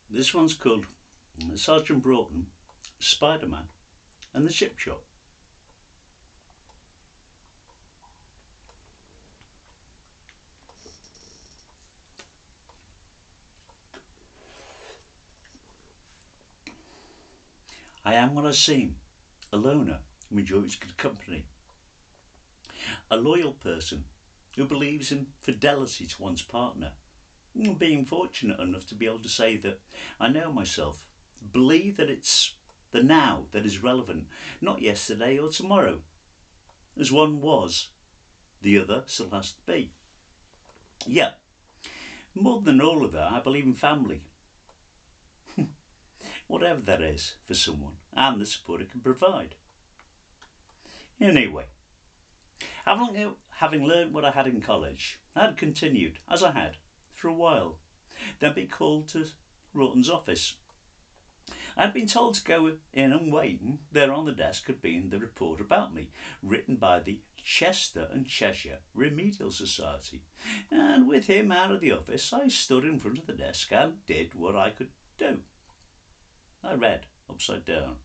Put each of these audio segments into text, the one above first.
This one's called Sergeant Broughton, Spiderman and the Chip Shop. I am what I seem, a loner who enjoys good company, a loyal person who believes in fidelity to one's partner, being fortunate enough to be able to say that I know myself, believe that it's the now that is relevant, not yesterday or tomorrow. As one was, the other still has to be. Yeah, more than all of that, I believe in family. Whatever that is for someone, and the support it can provide. Anyway, having learned what I had in college, I had continued, as I had, for a while, then be called to Rawton's office. I had been told to go in and wait, and there on the desk had been the report about me, written by the Chester and Cheshire Remedial Society, and with him out of the office, I stood in front of the desk and did what I could do. I read upside down.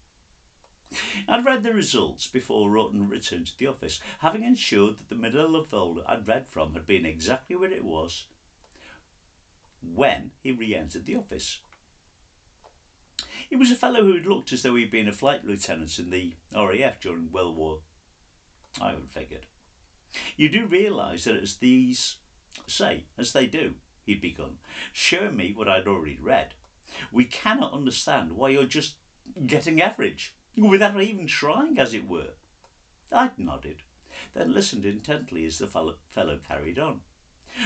I'd read the results before Rawton returned to the office, having ensured that the manila folder I'd read from had been exactly where it was when he re-entered the office. He was a fellow who had looked as though he'd been a flight lieutenant in the RAF during World War, I had figured. You do realise that as these say, as they do, he'd begun, showing me what I'd already read. We cannot understand why you're just getting average, without even trying, as it were. I nodded, then listened intently as the fellow carried on.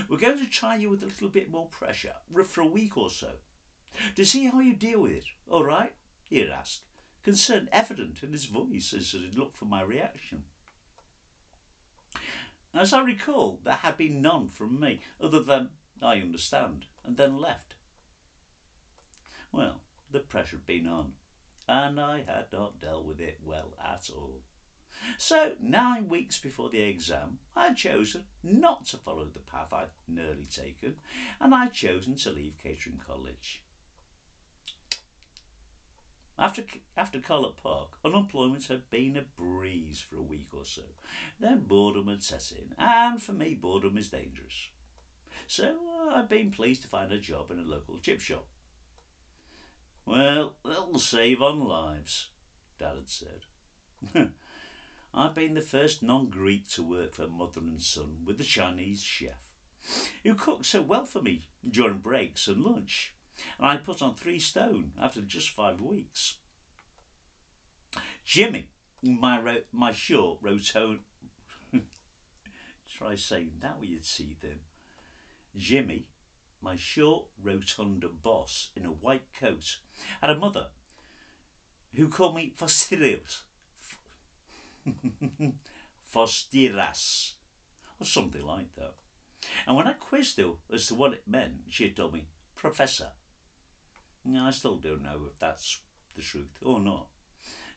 We're going to try you with a little bit more pressure, for a week or so, to see how you deal with it, all right? He'd asked, concern evident in his voice as he looked for my reaction. As I recall, there had been none from me, other than, I understand, and then left. Well, the pressure had been on, and I had not dealt with it well at all. So, 9 weeks before the exam, I had chosen not to follow the path I'd nearly taken, and I had chosen to leave catering college. After Collett Park, unemployment had been a breeze for a week or so. Then boredom had set in, and for me boredom is dangerous. So I'd been pleased to find a job in a local chip shop. Well, that'll save on lives, Dad had said. I'd been the first non-Greek to work for mother and son with the Chinese chef, who cooked so well for me during breaks and lunch, and I put on 3 stone after just 5 weeks. Jimmy, my short, rotund... Try saying that when you'd see them. Jimmy, my short, rotund boss in a white coat, had a mother who called me Fastidious. Fostiras, or something like that. And when I quizzed her as to what it meant, she had told me, Professor. I still don't know if that's the truth or not.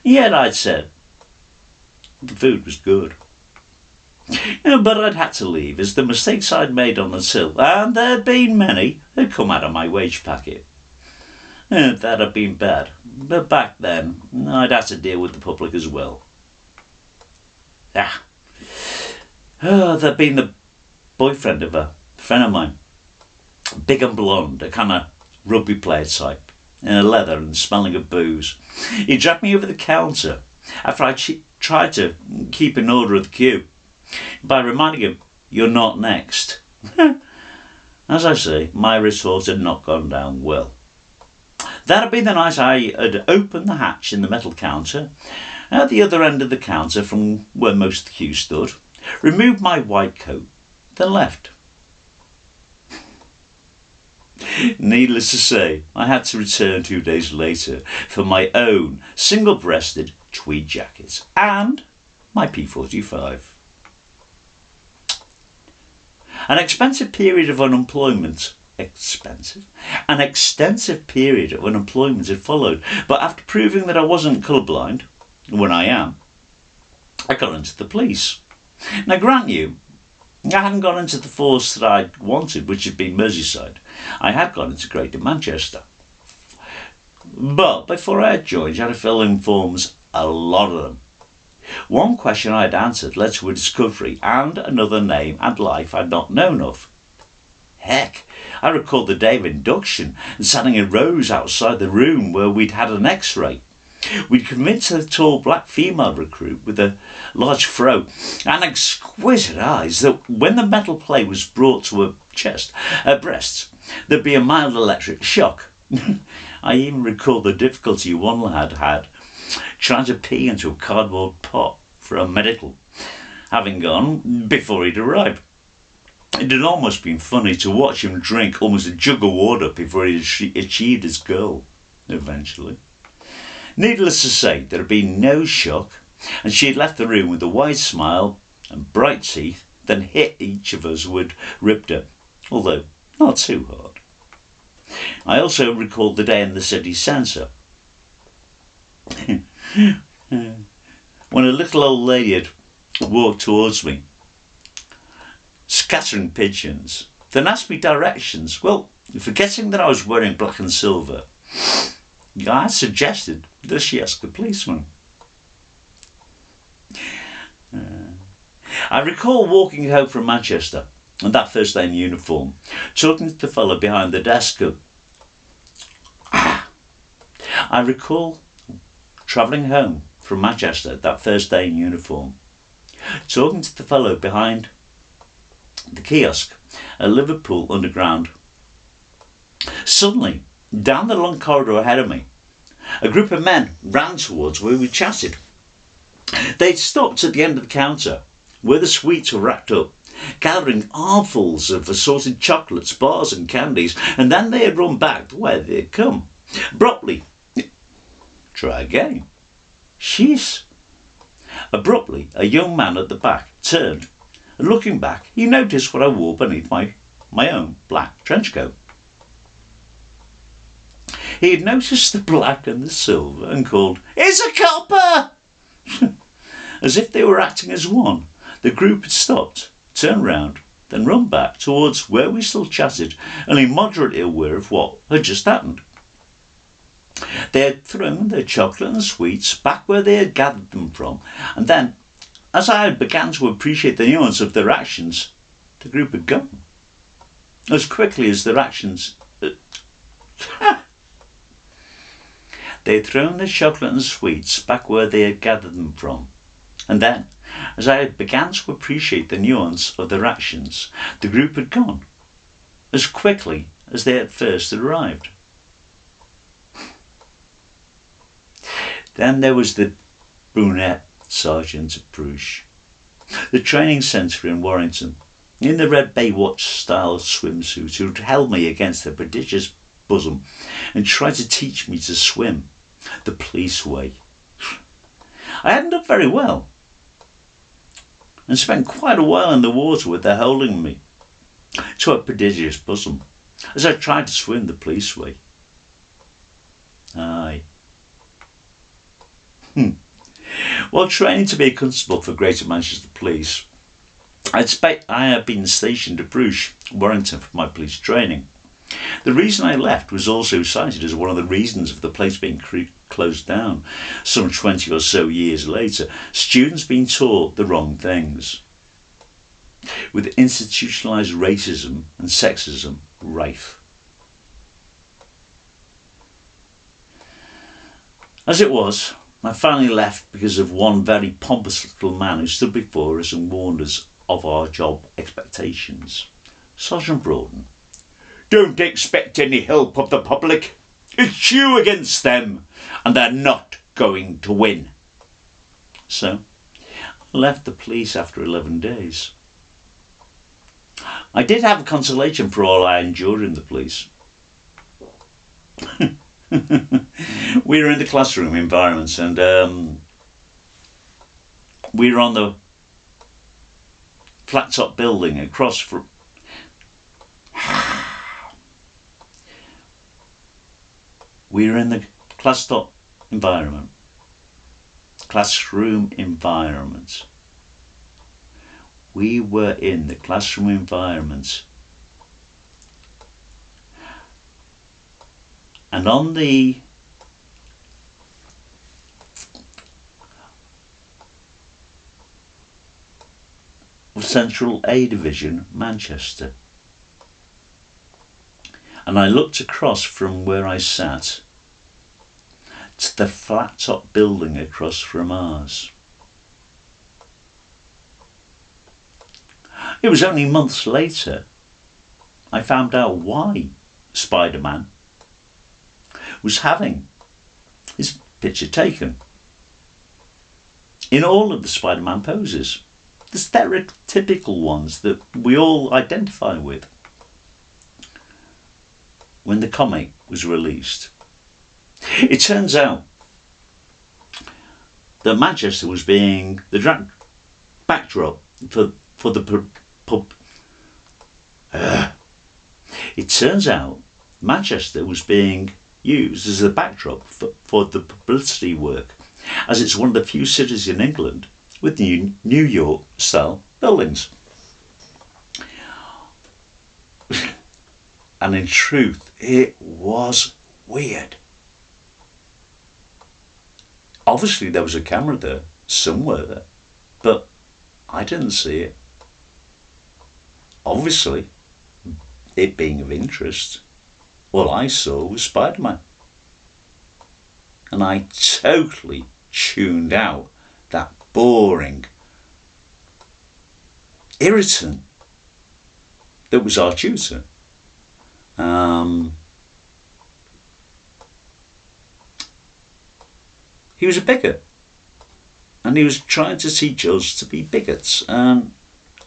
Yet I'd said the food was good. But I'd had to leave, as the mistakes I'd made on the till, and there had been many, had come out of my wage packet. That had been bad, but back then I'd had to deal with the public as well. There'd been the boyfriend of a friend of mine, big and blonde, a kind of rugby player type, in a leather and smelling of booze. He dragged me over the counter after I tried to keep in order of the queue by reminding him, "You're not next." As I say, my retort had not gone down well. That had been the night I had opened the hatch in the metal counter at the other end of the counter from where most of the queue stood, removed my white coat, then left. Needless to say, I had to return 2 days later for my own single-breasted tweed jacket and my P45. An expensive period of unemployment An extensive period of unemployment had followed, but after proving that I wasn't colourblind, when I am, I got into the police. Now grant you, I hadn't gone into the force that I wanted, which had been Merseyside. I had gone into Greater Manchester. But before I had joined, you had to fill in forms, a lot of them. One question I had answered led to a discovery and another name and life I'd not known of. Heck, I recalled the day of induction and standing in rows outside the room where we'd had an x-ray. We'd convinced a tall black female recruit with a large throat and exquisite eyes that when the metal plate was brought to her breasts, there'd be a mild electric shock. I even recall the difficulty one lad had trying to pee into a cardboard pot for a medical, having gone before he'd arrived. It had almost been funny to watch him drink almost a jug of water before he achieved his goal, eventually. Needless to say, there had been no shock, and she had left the room with a wide smile and bright teeth, then hit each of us who had ripped her, although not too hard. I also recalled the day in the city centre, when a little old lady had walked towards me, scattering pigeons, then asked me directions. Well, forgetting that I was wearing black and silver, I suggested that she ask the policeman. I recall walking home from Manchester on that first day in uniform, talking to the fellow behind the desk. I recall travelling home from Manchester that first day in uniform, talking to the fellow behind the kiosk at Liverpool Underground. Suddenly, down the long corridor ahead of me, a group of men ran towards where we chatted. They'd stopped at the end of the counter, where the sweets were racked up, gathering armfuls of assorted chocolates, bars and candies, and then they had run back to where they had come. Abruptly, try again. Sheesh. Abruptly, a young man at the back turned, and looking back, he noticed what I wore beneath my own black trench coat. He had noticed the black and the silver and called, "It's a copper!" As if they were acting as one, the group had stopped, turned round, then run back towards where we still chatted, only moderately aware of what had just happened. They had thrown their chocolate and sweets back where they had gathered them from, and then, as I had begun to appreciate the nuance of their actions, the group had gone. As quickly as their actions... They had thrown their chocolate and sweets back where they had gathered them from, and then, as I had begun to appreciate the nuance of their actions, the group had gone, as quickly as they had first arrived. Then there was the brunette sergeant at Bruges, the training centre in Warrington, in the red Baywatch-style swimsuit, who had held me against her prodigious bosom and tried to teach me to swim the police way. I hadn't done very well, and spent quite a while in the water with her holding me to her prodigious bosom as I tried to swim the police way. Aye. While training to be a constable for Greater Manchester Police, I had been stationed at Bruges, Warrington, for my police training. The reason I left was also cited as one of the reasons of the place being closed down some 20 or so years later. Students being taught the wrong things, with institutionalised racism and sexism rife. As it was, I finally left because of one very pompous little man who stood before us and warned us of our job expectations. Sergeant Broughton. "Don't expect any help of the public. It's you against them, and they're not going to win." So, I left the police after 11 days. I did have a consolation for all I endured in the police. We were in the classroom environments, and we were on the flat top building across from... We were in the classroom environment. We were in the classroom environment. And on the Central A Division, Manchester. And I looked across from where I sat to the flat top building across from ours. It was only months later I found out why Spiderman was having his picture taken. In all of the Spider-Man poses, the stereotypical ones that we all identify with. When the comic was released, it turns out that Manchester was being the backdrop for the pub. It turns out Manchester was being used as a backdrop for the publicity work, as it's one of the few cities in England with New York style buildings. And in truth, it was weird. Obviously there was a camera there somewhere, but I didn't see it. Obviously, it being of interest, all I saw was Spider-Man. And I totally tuned out that boring irritant that was our tutor. He was a bigot, and he was trying to teach us to be bigots, and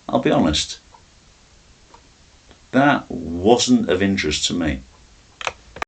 I'll be honest, that wasn't of interest to me.